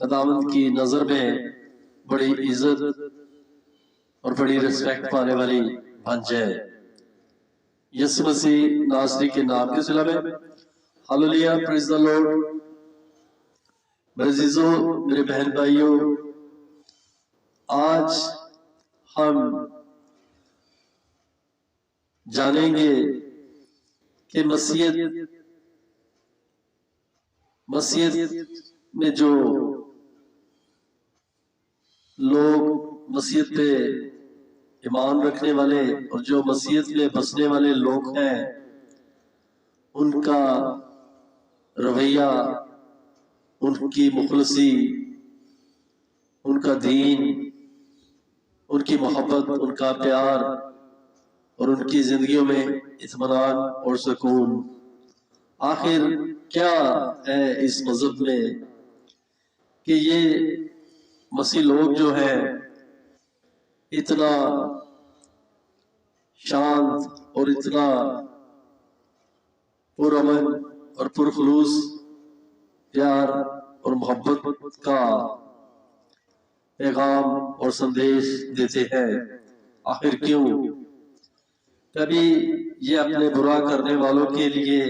خداوند کی نظر میں بڑی عزت اور بڑی ریسپیکٹ پانے والی بن جائے۔ یسوع مسیح ناصری کے نام کے صلہ میں ہاللیلویا، پریز دی لارڈ۔ میرے عزیزوں، میرے بہن بھائیوں، آج ہم جانیں گے کہ مسیحیت میں جو لوگ مسیحیت پہ ایمان رکھنے والے اور جو مسیحیت میں بسنے والے لوگ ہیں، ان کا رویہ، ان کی مخلصی، ان کا دین، ان کی محبت، ان کا پیار اور ان کی زندگیوں میں اطمینان اور سکون، آخر کیا ہے اس مذہب میں کہ یہ مسیح لوگ جو ہیں اتنا شانت اور اتنا پرامن اور پرخلوص پیار اور محبت کا پیغام اور سندیش دیتے ہیں؟ آخر کیوں؟ کبھی یہ اپنے برا کرنے والوں کے لیے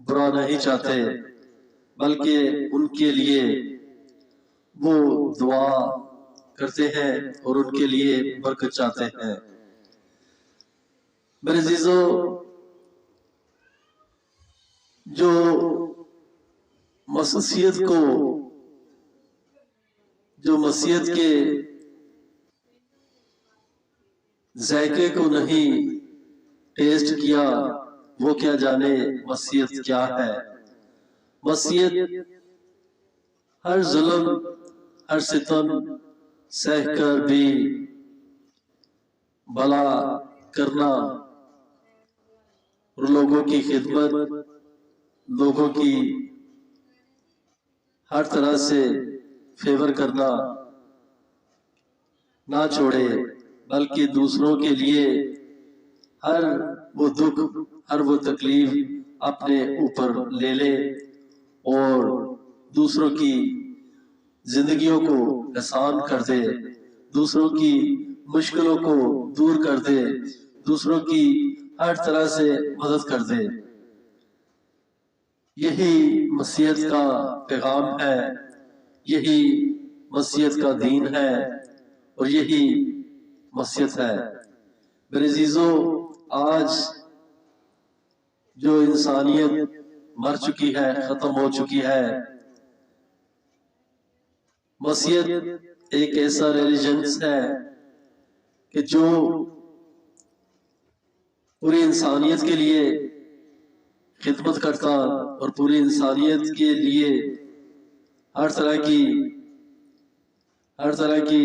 برا نہیں چاہتے، بلکہ ان کے لیے وہ دعا کرتے ہیں اور ان کے لیے برکت چاہتے ہیں۔ میرے عزیزوں، جو مسیحیت کے ذائقے کو نہیں ٹیسٹ کیا، وہ کیا جانے مسیحیت کیا ہے۔ مسیحیت ہر ظلم، ہر ستم سہ کر بھی بھلا کرنا اور لوگوں کی خدمت، لوگوں کی ہر طرح سے فیور کرنا نہ چھوڑے، بلکہ دوسروں کے لیے ہر وہ دکھ، ہر وہ تکلیف اپنے اوپر لے لے اور دوسروں کی زندگیوں کو آسان کر دے، دوسروں کی مشکلوں کو دور کر دے، دوسروں کی ہر طرح سے مدد کر دے۔ یہی مسیحیت کا پیغام ہے، یہی مسیحیت کا دین ہے اور یہی مسیحیت ہے۔ میرے عزیزوں، آج جو انسانیت مر چکی ہے، ختم ہو چکی ہے، مسیحیت ایک ایسا ریلیجنس ہے کہ جو پوری انسانیت کے لیے خدمت کرتا اور پوری انسانیت کے لیے ہر طرح کی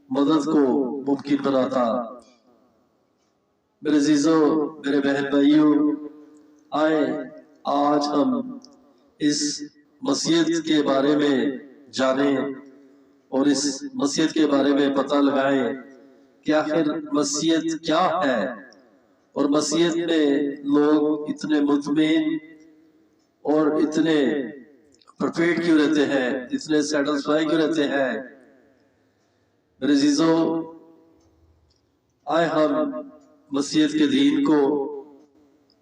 مدد کو ممکن بناتا۔ میرے عزیزوں، میرے بہن بھائیوں، آئے آج ہم اس مسیحیت کے بارے میں جانیں اور اس مسیحیت کے بارے میں پتہ لگائیں کہ آخر مسیحیت کیا ہے، اور مسیحیت میں لوگ اتنے مطمئن اور اتنے پرفیکٹ کیوں رہتے ہیں، اتنے سیٹسفائی کیوں رہتے ہیں۔ میرے عزیزوں، آئے ہم مسیحیت کے دین کو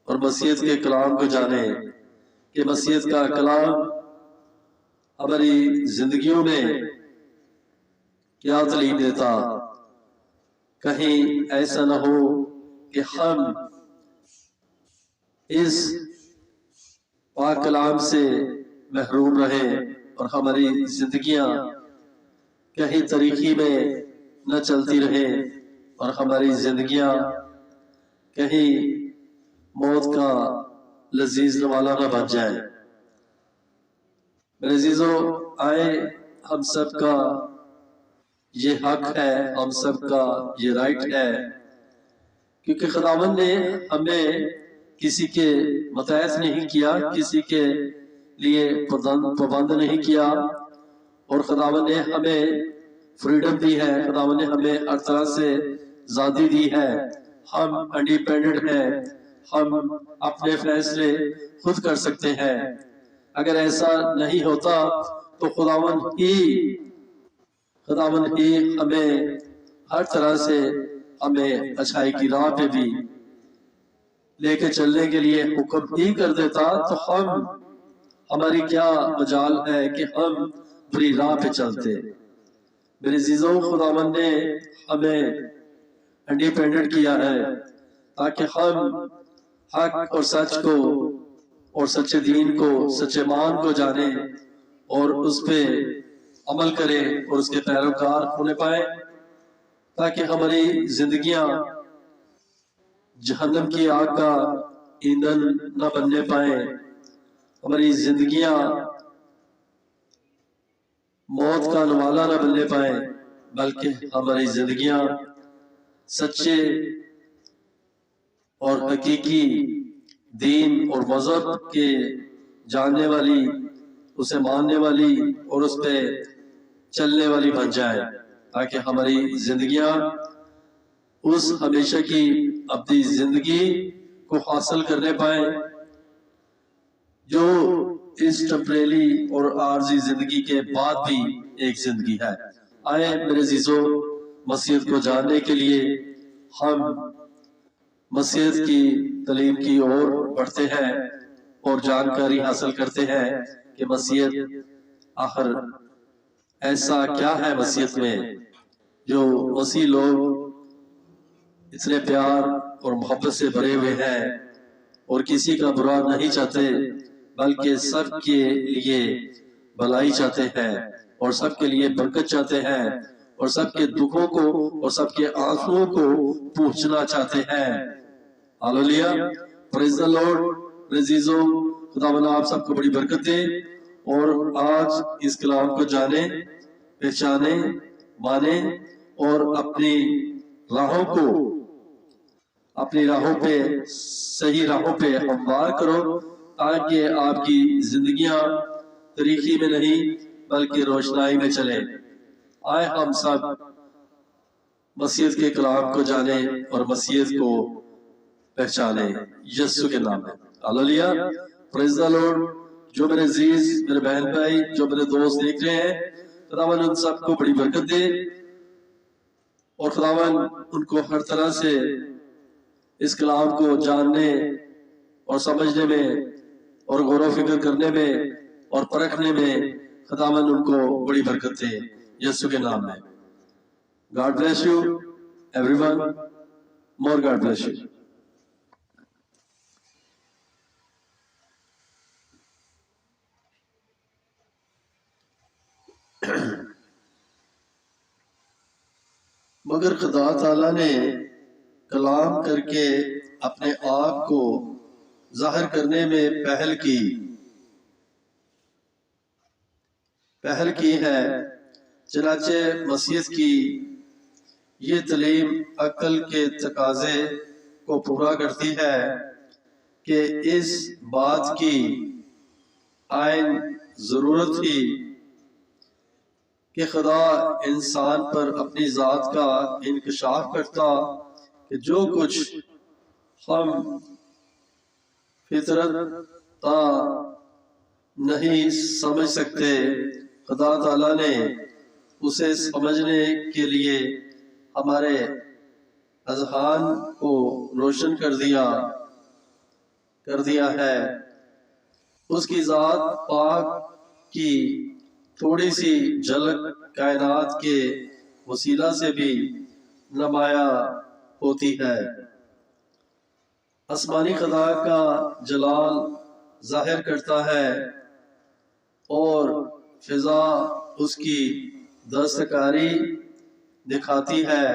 اور مسیحیت کے کلام کو جانیں کہ مسیحیت کا کلام ہماری زندگیوں میں کیا تعلیم دیتا۔ کہیں ایسا نہ ہو کہ ہم اس پاک کلام سے محروم رہیں اور ہماری زندگیاں کہیں طریقے میں نہ چلتی رہیں اور ہماری زندگیاں کہیں موت کا لذیذ نوالا نہ بن جائے۔ میرے عزیزوں، آئے ہم سب کا یہ حق ہے، ہم سب کا یہ رائٹ ہے، کیونکہ خداوند نے ہمیں کسی کے متحد نہیں کیا، کسی کے لیے پابند نہیں کیا، اور خداوند نے ہمیں فریڈم دی ہے، خداوند نے ہمیں ہر طرح سے آزادی دی ہے۔ ہم انڈیپینڈنٹ ہیں، ہم اپنے فیصلے خود کر سکتے ہیں۔ اگر ایسا نہیں ہوتا تو خداوند ہی ہمیں ہر طرح سے ہمیں اچھائی کی راہ پہ بھی لے کے چلنے کے لیے حکم ہی کر دیتا، تو ہماری کیا مجال ہے کہ ہم بری راہ پہ چلتے۔ میرے عزیزوں، خداوند نے ہمیں انڈیپینڈنٹ کیا ہے تاکہ ہم حق اور سچ کو اور سچے دین کو، سچے مان کو جانیں اور اس پہ عمل کریں اور اس کے پیروکار ہونے پائیں، تاکہ ہماری زندگیاں جہنم کی آگ کا ایندھن نہ بننے پائیں، ہماری زندگیاں موت کا نوالا نہ بننے پائیں، بلکہ ہماری زندگیاں سچے اور حقیقی دین اور مذہب کے جاننے والی، اسے ماننے والی اور اس پہ چلنے والی بن جائے، تاکہ ہماری زندگیاں اس ہمیشہ کی ابدی زندگی کو حاصل کرنے پائیں جو اس ٹمپریری اور عارضی زندگی کے بعد بھی ایک زندگی ہے۔ آئے میرے عزیزوں، مسیحیت کو جاننے کے لیے ہم مسیحیت کی تعلیم کی اور بڑھتے ہیں اور جانکاری حاصل کرتے ہیں کہ مسیحیت آخر ایسا کیا ہے مسیحیت میں جو مسیح لوگ اتنے پیار اور محبت سے بھرے ہوئے ہیں اور کسی کا برا نہیں چاہتے، بلکہ سب کے لیے بھلائی چاہتے ہیں اور سب کے لیے برکت چاہتے ہیں اور سب کے دکھوں کو اور سب کے آنسوؤں کو پوچھنا چاہتے ہیں۔ ہاللیلویا، پریز دی لارڈ۔ عزیزوں، خداوند آپ سب کو بڑی برکت دے اور آج اس کلام کو جانیں، پہچانیں، مانیں اور اپنی راہوں پہ صحیح راہوں پہ ہموار کرو، تاکہ آپ کی زندگیاں تاریکی میں نہیں بلکہ روشنائی میں چلیں۔ آئے ہم سب مسیحیت کے کلام کو جانیں اور مسیحیت کو پہچانیں یسوع کے نام میں۔ ہاللیلویا، پریز دی لارڈ۔ جو میرے عزیز، میرے بہن بھائی، جو میرے دوست دیکھ رہے ہیں، خداوند ان سب کو بڑی برکت دے اور خداوند ان کو ہر طرح سے اس کلام کو جاننے اور سمجھنے میں اور غور و فکر کرنے میں اور پرکھنے میں خداوند ان کو بڑی برکت دے یسوع کے نام میں۔ God bless you everyone. More God bless you. مگر خدا تعالیٰ نے کلام کر کے اپنے آپ کو ظاہر کرنے میں پہل کی ہے، چنانچہ مسیحیت کی یہ تعلیم عقل کے تقاضے کو پورا کرتی ہے کہ اس بات کی عین ضرورت تھی کہ خدا انسان پر اپنی ذات کا انکشاف کرتا کہ جو کچھ ہم فطرت تا نہیں سمجھ سکتے، خدا تعالیٰ نے اسے سمجھنے کے لیے ہمارے اذہان کو روشن کر دیا ہے۔ اس کی ذات پاک کی تھوڑی سی جھلک کائنات کے وسیلہ سے بھی نمایاں ہوتی ہے۔ آسمانی خدا کا جلال ظاہر کرتا ہے اور فضا اس کی دستکاری دکھاتی ہے۔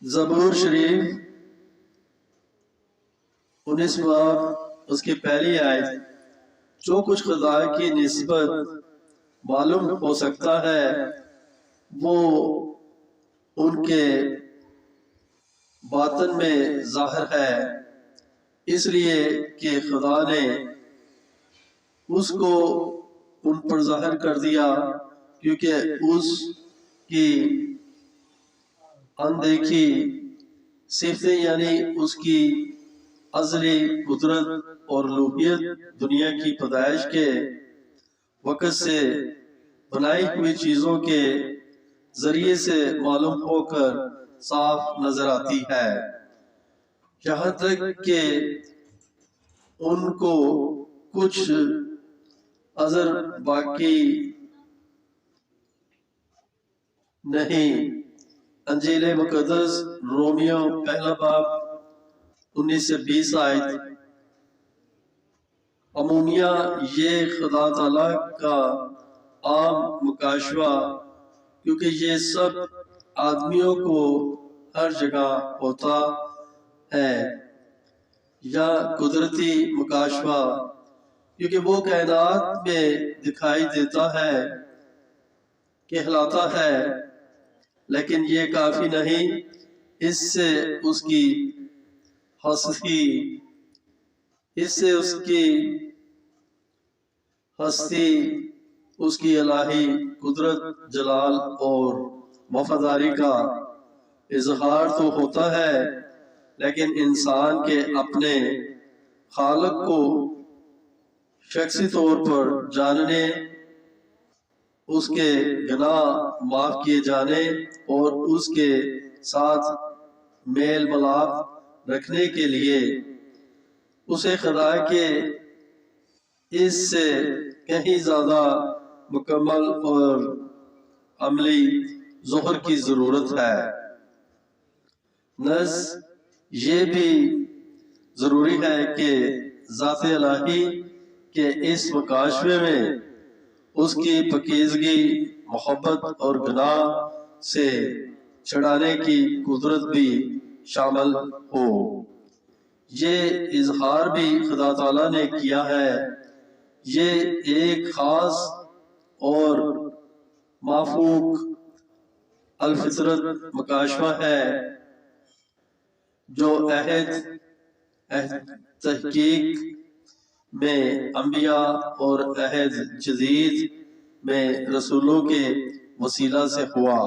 زبور شریف 19 باب اس کی پہلی آیت، جو کچھ خدا کی نسبت معلوم ہو سکتا ہے وہ ان کے باطن میں ظاہر ہے، اس لیے کہ خدا نے اس کو ان پر ظاہر کر دیا، کیونکہ اس کی اندیکھی صفتیں یعنی اس کی ازلی قدرت اور الوہیت دنیا کی پیدائش کے وقت سے بنائی ہوئی چیزوں کے ذریعے سے معلوم ہو کر صاف نظر آتی ہے، یہاں تک کہ ان کو کچھ عذر باقی نہیں۔ انجیل مقدس رومیو پہلا باب 19 سے 20 آیت۔ عمومیہ یہ خدا تعالیٰ کا عام مکاشفہ، کیونکہ یہ سب آدمیوں کو ہر جگہ ہوتا ہے، یا قدرتی مکاشفہ، کیونکہ وہ کائنات میں دکھائی دیتا ہے، کہلاتا ہے، لیکن یہ کافی نہیں۔ اس سے اس کی ہستی، اس کی الہی قدرت، جلال اور وفاداری کا اظہار تو ہوتا ہے، لیکن انسان کے اپنے خالق کو شخصی طور پر جاننے، اس کے گناہ معاف کیے جانے اور اس کے ساتھ میل ملاپ رکھنے کے لیے اسے خدا کے اس سے کہیں زیادہ مکمل اور عملی ظہور کی ضرورت ہے۔ نز یہ بھی ضروری ہے کہ ذات الہی کے اس مکاشفے میں اس کی پاکیزگی، محبت اور گناہ سے چھڑانے کی قدرت بھی شامل ہو۔ یہ اظہار بھی خدا تعالیٰ نے کیا ہے۔ یہ ایک خاص اور مافوق الفطرت مکاشفہ ہے جو عہد تحقیق میں انبیاء اور عہد جدید میں رسولوں کے وسیلہ سے ہوا،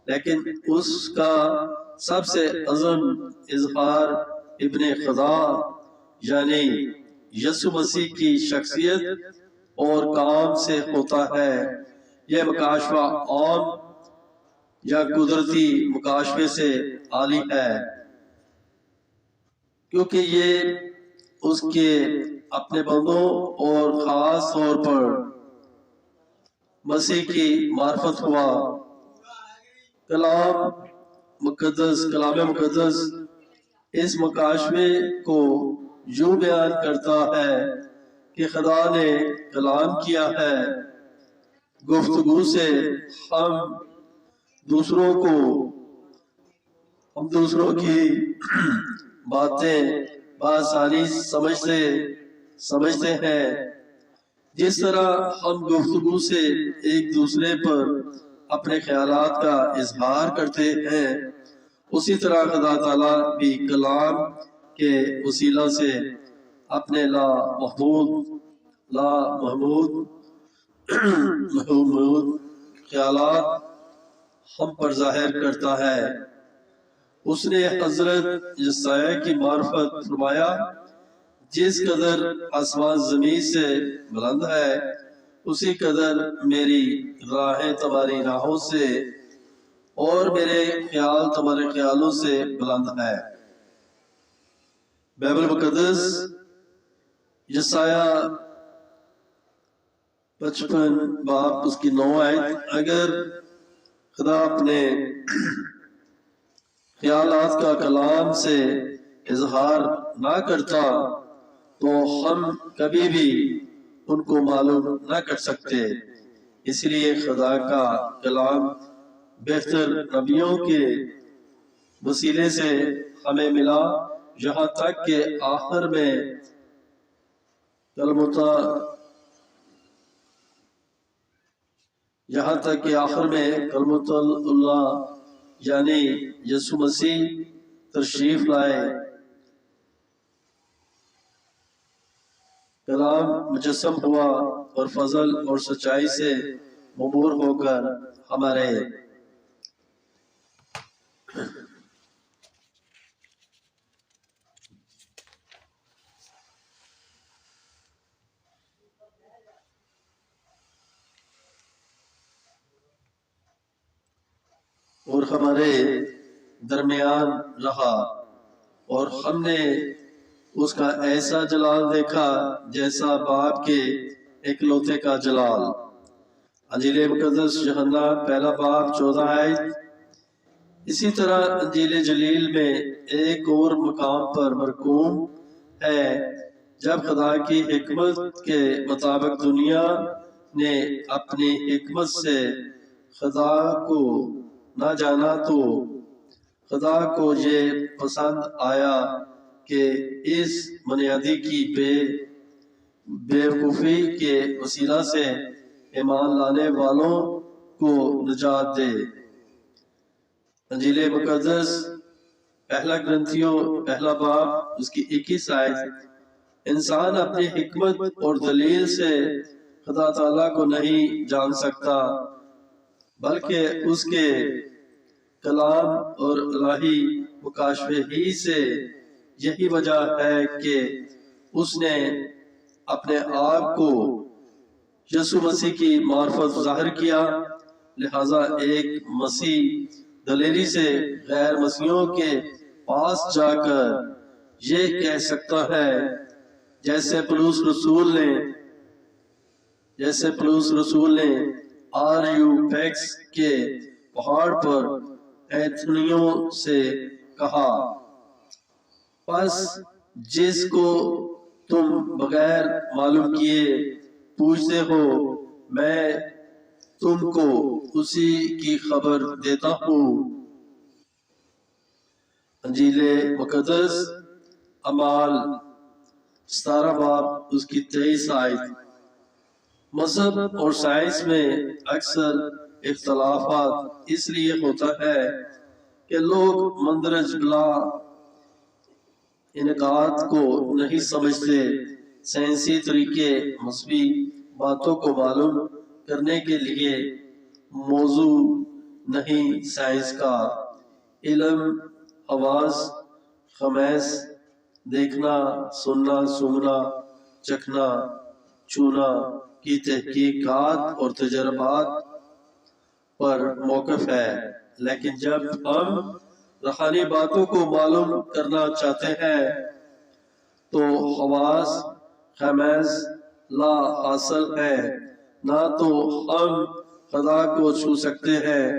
لیکن اس کا سب سے اعظم اظہار ابن خدا یعنی یسوع مسیح کی شخصیت اور کام سے ہوتا ہے۔ یہ مکاشفہ عام یا قدرتی مکاشفے سے عالی ہے، کیونکہ یہ اس کے اپنے بندوں اور خاص طور پر مسیح کی معرفت ہوا۔ کلام مقدس اس مکاشفے کو یوں بیان کرتا ہے کہ خدا نے کلام کیا ہے، گفتگو سے ہم دوسروں کی باتیں بآسانی سمجھتے ہیں۔ جس طرح ہم گفتگو سے ایک دوسرے پر اپنے خیالات کا اظہار کرتے ہیں، اسی طرح خدا تعالیٰ بھی کلام کے وسیلہ سے اپنے لامحدود خیالات ہم پر ظاہر کرتا ہے۔ اس نے حضرت یسوع کی معرفت فرمایا، جس قدر آسمان زمین سے بلند ہے، اسی قدر میری راہیں تمہاری راہوں سے اور میرے خیال تمہارے خیالوں سے بلند ہے۔ بائبل مقدس یسایہ 55 باب اس کی 9 آیت۔ اگر خدا اپنے خیالات کا کلام سے اظہار نہ کرتا تو ہم کبھی بھی ان کو معلوم نہ کر سکتے۔ اس لیے خدا کا کلام بہتر نبیوں کے وسیلے سے ہمیں ملا، یہاں تک کہ آخر میں کلمۃ اللہ یعنی یسوع مسیح تشریف لائے۔ کلام مجسم ہوا اور فضل اور سچائی سے مبعور ہو کر ہمارے اور ہمارے درمیان رہا، اور ہم نے اس کا ایسا جلال دیکھا جیسا باپ کے اکلوتے کا جلال۔ انجیل مقدس یوحنا پہلا باب 14 آیت۔ اسی طرح انجیل جلیل میں ایک اور مقام پر مرقوم ہے، جب خدا کی حکمت کے مطابق دنیا نے اپنی حکمت سے خدا کو نہ جانا تو خدا کو یہ پسند آیا کہ اس بنیادی کی بیوقوفی کے وسیلہ سے ایمان لانے والوں کو نجات دے۔ انجیل مقدس پہلا گرنتھیوں پہلا باب اس کی 21 آیت۔ انسان اپنی حکمت اور دلیل سے خدا تعالیٰ کو نہیں جان سکتا، بلکہ اس کے کلام اور الہی مکاشفے ہی سے۔ یہی وجہ ہے کہ اس نے اپنے آپ کو یسوع مسیح کی معرفت ظاہر کیا، لہذا ایک مسیح دلیری سے غیر مسیحیوں کے پاس جا کر یہ کہہ سکتا ہے، جیسے پولس رسول نے آریو پیکس کے پہاڑ پر ایتھنیوں سے کہا، پس جس کو تم بغیر معلوم کیے پوچھتے ہو، میں تم کو اسی کی خبر دیتا ہوں۔ انجیل مقدس اعمال 17 باب اس کی 23 آیت۔ مذہب اور سائنس میں اکثر اختلافات اس لیے ہوتا ہے کہ لوگ مندرجہ بلا انعقاد کو نہیں سمجھتے۔ سائنسی طریقے مذہبی باتوں کو معلوم کرنے کے لیے موزوں نہیں۔ سائنس کا علم حواس خمس، دیکھنا، سننا، سونگھنا، چکھنا، چھونا کی تحقیقات اور تجربات پر موقف ہے، لیکن جب ہم روحانی باتوں کو معلوم کرنا چاہتے ہیں تو حواس خمس لا حاصل ہے۔ نہ تو ہم خدا کو چھو سکتے ہیں،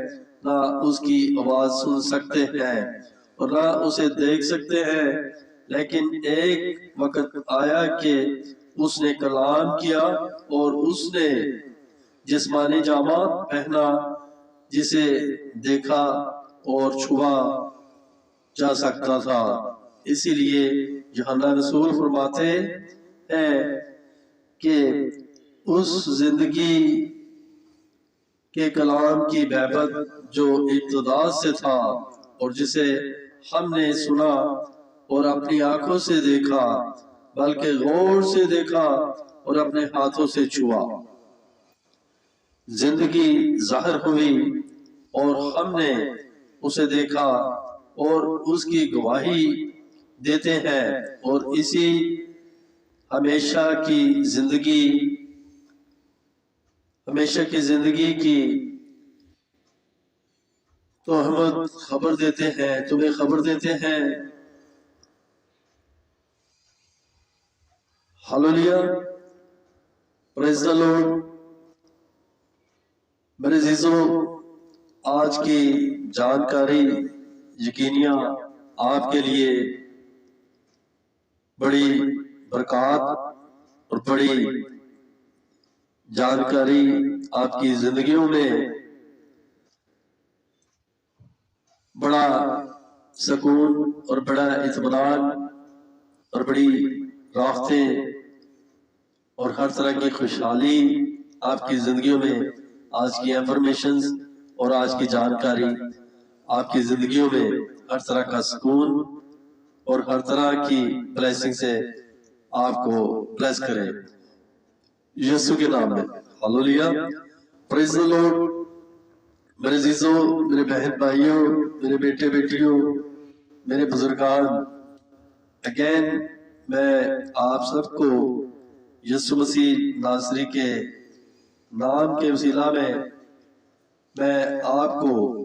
نہ اس کی آواز سن سکتے ہیں، اور نہ اسے دیکھ سکتے ہیں، لیکن ایک وقت آیا کہ اس نے کلام کیا اور اس نے جسمانی جامہ پہنا جسے دیکھا اور چھوا جا سکتا تھا۔ اسی لیے یوحنا رسول فرماتے ہیں کہ اس زندگی کے کلام کی بحبت جو ابتدا سے تھا اور جسے ہم نے سنا اور اپنی آنکھوں سے دیکھا، بلکہ غور سے دیکھا اور اپنے ہاتھوں سے چھوا۔ زندگی ظاہر ہوئی اور ہم نے اسے دیکھا اور اس کی گواہی دیتے ہیں، اور اسی ہمیشہ کی زندگی کی تمہیں خبر دیتے ہیں۔ ہاللویا، پریز دی لارڈ۔ میرے عزیزوں، آج کی جانکاری یقیناً آپ کے لیے بڑی برکات اور بڑی جانکاری آپ کی زندگیوں میں بڑا سکون اور بڑا اطمینان اور بڑی راحتیں اور ہر طرح کی خوشحالی آپ کی زندگیوں میں، آج کی انفارمیشنز اور آج کی جانکاری آپ کی زندگیوں میں ہر طرح کا سکون اور ہر طرح کی بلیسنگ سے آپ کو بلیس کرے، یسوع کے نام میں۔ ہاللویا، پریز دی لارڈ۔ میرے عزیزوں، میرے بہن بھائیوں، میرے بیٹے بیٹیوں، میرے بزرگان، اگین میں آپ سب کو یسوع مسیح ناصری کے نام کے وسیلہ میں آپ کو